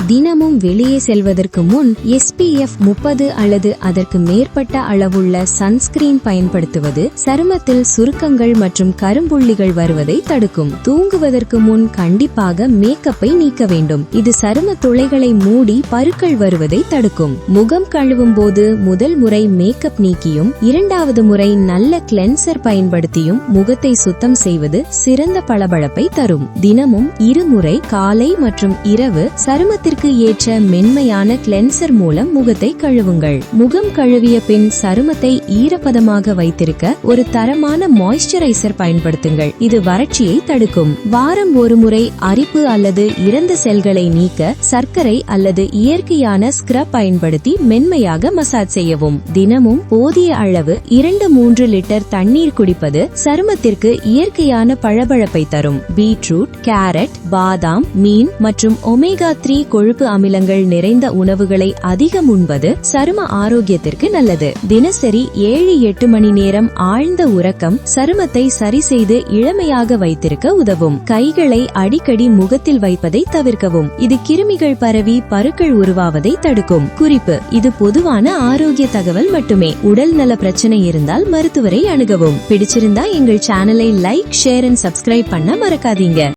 தினமும் வெளியே செல்வதற்கு முன் SPF 30 அல்லது அதற்கு மேற்பட்ட அளவுள்ள சன்ஸ்கிரீன் பயன்படுத்துவது சருமத்தில் சுருக்கங்கள் மற்றும் கரும்புள்ளிகள் வருவதை தடுக்கும். தூங்குவதற்கு முன் கண்டிப்பாக மேக்கப்பை நீக்க வேண்டும். இது சரும துளைகளை மூடி பருக்கள் வருவதை தடுக்கும். முகம் கழுவும் போது முதல் முறை மேக்கப் நீக்கியும் இரண்டாவது முறை நல்ல கிளென்சர் பயன்படுத்தியும் முகத்தை சுத்தம் செய்வது சிறந்த பளபளப்பை தரும். தினமும் இருமுறை காலை மற்றும் இரவு சருமத்திற்கு ஏற்ற மென்மையான கிளென்சர் மூலம் முகத்தை கழுவுங்கள். முகம் கழுவிய பின் சருமத்தை ஈரப்பதமாக வைத்திருக்க ஒரு தரமான மாய்ஸ்சரைசர் பயன்படுத்துங்கள். இது வறட்சியை தடுக்கும். வாரம் ஒரு முறை அரிப்பு அல்லது இறந்த செல்களை நீக்க சர்க்கரை அல்லது இயற்கையான ஸ்க்ரப் பயன்படுத்தி மென்மையாக மசாஜ் செய்யவும். தினமும் போதிய அளவு 2-3 லிட்டர் தண்ணீர் குடிப்பது சருமத்திற்கு இயற்கையான பளபளப்பை தரும். பீட்ரூட், கேரட், பாதாம், மீன் மற்றும் ஒமேகா 3 கொழுப்பு அமிலங்கள் நிறைந்த உணவுகளை அதிகம் உண்பது சரும ஆரோக்கியத்திற்கு நல்லது. தினசரி 7-8 மணி நேரம் ஆழ்ந்த உறக்கம் சருமத்தை சரி செய்து இளமையாக வைத்திருக்க உதவும். கைகளை அடிக்கடி முகத்தில் வைப்பதை தவிர்க்கவும். இது கிருமிகள் பரவி பருக்கள் உருவாவதை தடுக்கும். குறிப்பு: இது பொதுவான ஆரோக்கிய தகவல் மட்டுமே. உடல் நல பிரச்சனை இருந்தால் மருத்துவரை அணுகவும். பிடிச்சிருந்தா எங்கள் சேனலை லைக், ஷேர் அண்ட் சப்ஸ்கிரைப் பண்ண மறக்காதீங்க.